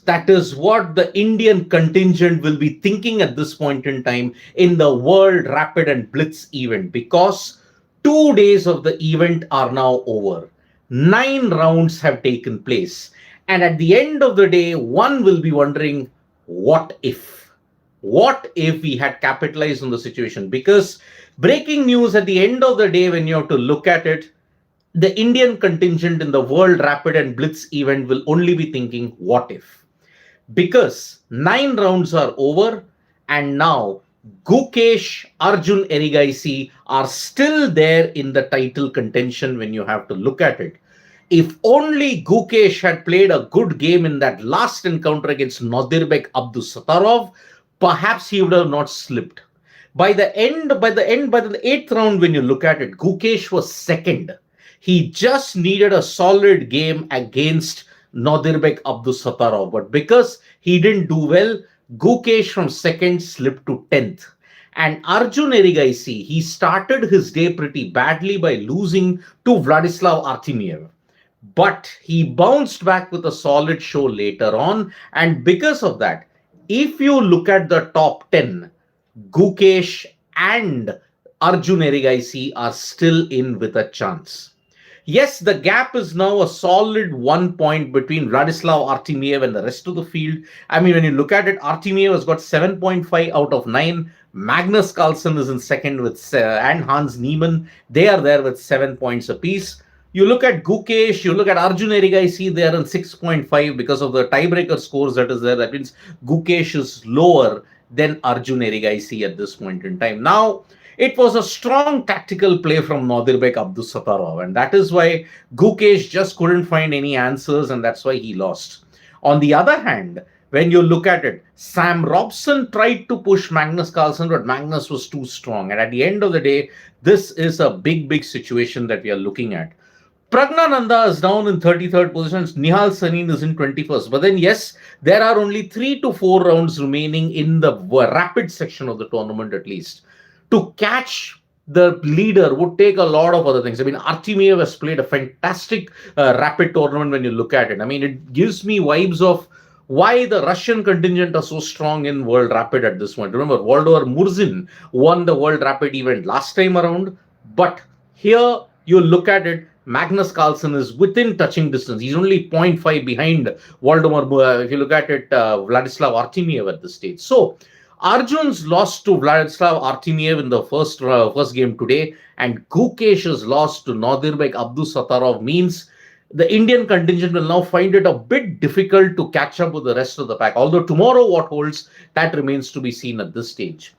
that is what the Indian contingent will be thinking at this point in time in the World Rapid and Blitz event, because 2 days of the event are now over. 9 rounds have taken place. And at the end of the day, one will be wondering, what if? What if we had capitalized on the situation? Because breaking news at the end of the day, when you have to look at it, the Indian contingent in the World Rapid and Blitz event will only be thinking, what if? Because 9 rounds are over, and now Gukesh, Arjun, Erigaisi are still there in the title contention when you have to look at it. If only Gukesh had played a good game in that last encounter against Nodirbek Abdusattorov, perhaps he would have not slipped. By the eighth round, when you look at it, Gukesh was second. He just needed a solid game against Nodirbek Abdusattorov. But because he didn't do well, Gukesh from second slipped to 10th. And Arjun Erigaisi, he started his day pretty badly by losing to Vladislav Artemiev. But he bounced back with a solid show later on. And because of that, if you look at the top 10, Gukesh and Arjun Erigaisi are still in with a chance. Yes, the gap is now a solid 1 point between Vladislav Artemiev and the rest of the field. I mean, when you look at it, Artemiev has got 7.5 out of 9. Magnus Carlsen is in second with and Hans Niemann. They are there with 7 points apiece. You look at Gukesh, you look at Arjun Erigaisi, they are in 6.5 because of the tiebreaker scores that is there. That means Gukesh is lower than Arjun Erigaisi at this point in time. Now, it was a strong tactical play from Nodirbek Abdusattorov, and that is why Gukesh just couldn't find any answers, and that's why he lost. On the other hand, when you look at it, Sam Robson tried to push Magnus Carlsen, but Magnus was too strong. And at the end of the day, this is a big situation that we are looking at. Pragnananda is down in 33rd position. Nihal Sanin is in 21st. But then, yes, there are only 3 to 4 rounds remaining in the rapid section of the tournament at least. To catch the leader would take a lot of other things. I mean, Artemiev has played a fantastic rapid tournament when you look at it. I mean, it gives me vibes of why the Russian contingent are so strong in World Rapid at this point. Remember, Volodymyr Murzin won the World Rapid event last time around. But here, you look at it, Magnus Carlsen is within touching distance. He's only 0.5 behind Volodymyr, if you look at it, Vladislav Artemiev at this stage. So, Arjun's lost to Vladislav Artemiev in the first game today, and Gukesh's loss to Nodirbek Abdusattorov means the Indian contingent will now find it a bit difficult to catch up with the rest of the pack. Although tomorrow what holds, that remains to be seen at this stage.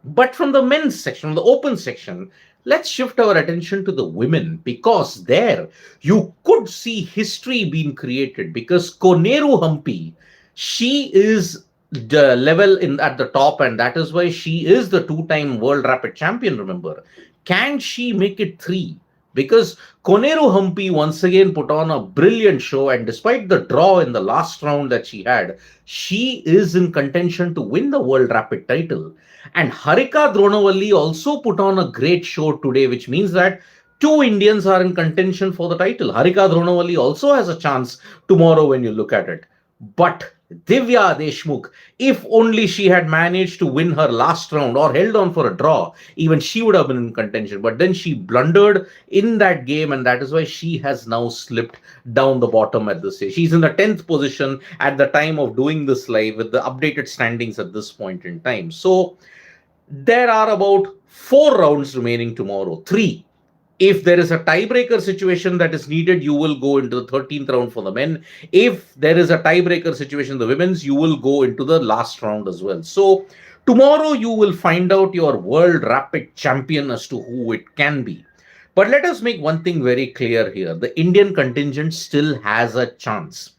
But from the men's section, the open section, let's shift our attention to the women, because there you could see history being created, because Koneru Humpy, she is the level at the top, and that is why she is the 2-time World Rapid champion, remember. Can she make it 3? Because Koneru Humpy once again put on a brilliant show, and despite the draw in the last round that she had, she is in contention to win the World Rapid title. And Harika Dronavalli also put on a great show today, which means that 2 Indians are in contention for the title. Harika Dronavalli also has a chance tomorrow when you look at it. But Divya Deshmukh, if only she had managed to win her last round or held on for a draw, even she would have been in contention. But then she blundered in that game, and that is why she has now slipped down the bottom at this stage. She's in the 10th position at the time of doing this live with the updated standings at this point in time. So there are about 4 rounds remaining tomorrow. 3. If there is a tiebreaker situation that is needed, you will go into the 13th round for the men. If there is a tiebreaker situation, the women's, you will go into the last round as well. So tomorrow you will find out your World Rapid champion as to who it can be. But let us make one thing very clear here. The Indian contingent still has a chance.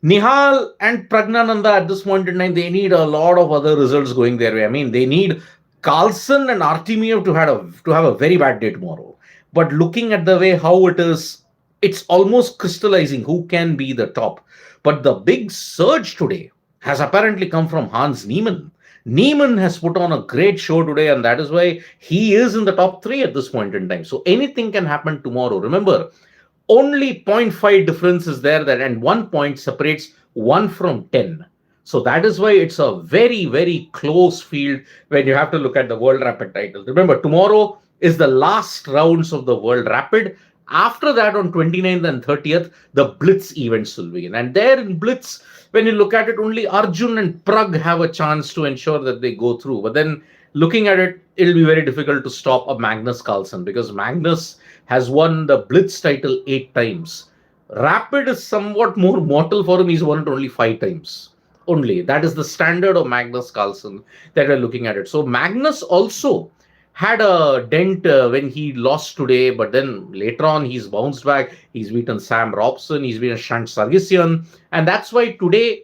Nihal and Pragnananda at this point in time, they need a lot of other results going their way. I mean, they need Carlsen and Artemiev to have a very bad day tomorrow. But looking at the way how it is, it's almost crystallizing who can be the top. But the big surge today has apparently come from Hans Niemann. Niemann has put on a great show today, and that is why he is in the top 3 at this point in time. So anything can happen tomorrow. Remember, only 0.5 difference is there, and 1 point separates 1 from 10. So that is why it's a very, very close field when you have to look at the World Rapid title. Remember, tomorrow is the last rounds of the World Rapid. After that, on 29th and 30th, the Blitz events will begin. And there in Blitz, when you look at it, only Arjun and Prag have a chance to ensure that they go through. But then looking at it, it'll be very difficult to stop a Magnus Carlsen because Magnus has won the Blitz title 8 times. Rapid is somewhat more mortal for him. He's won it only 5 times. Only. That is the standard of Magnus Carlsen that we're looking at it. So Magnus also had a dent when he lost today, but then later on he's bounced back. He's beaten Sam Robson, he's beaten Shant Sargsyan, and that's why today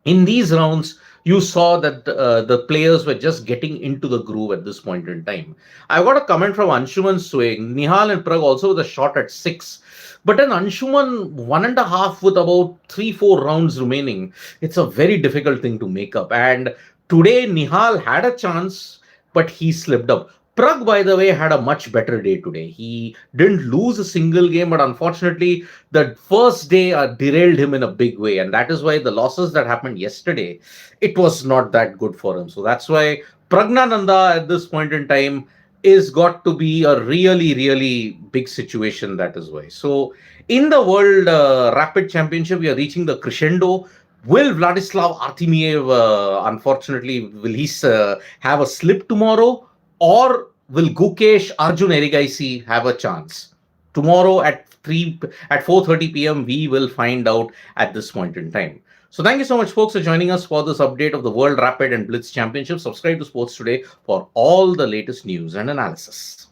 in these rounds you saw that the players were just getting into the groove at this point in time. I got a comment from Anshuman saying Nihal and Prag also with a shot at 6. But then Anshuman 1.5 with about 3-4 rounds remaining. It's a very difficult thing to make up. And today Nihal had a chance, but he slipped up. Prag, by the way, had a much better day today. He didn't lose a single game, but unfortunately, the first day derailed him in a big way. And that is why the losses that happened yesterday, it was not that good for him. So that's why Pragnananda at this point in time is got to be a really, really big situation. That is why. So in the World Rapid Championship, we are reaching the crescendo. Will Vladislav Artemiev, unfortunately, will he have a slip tomorrow? Or will Gukesh, Arjun, Erigaisi have a chance? Tomorrow at 4:30 p.m. we will find out at this point in time. So thank you so much, folks, for joining us for this update of the World Rapid and Blitz Championships. Subscribe to Sports Today for all the latest news and analysis.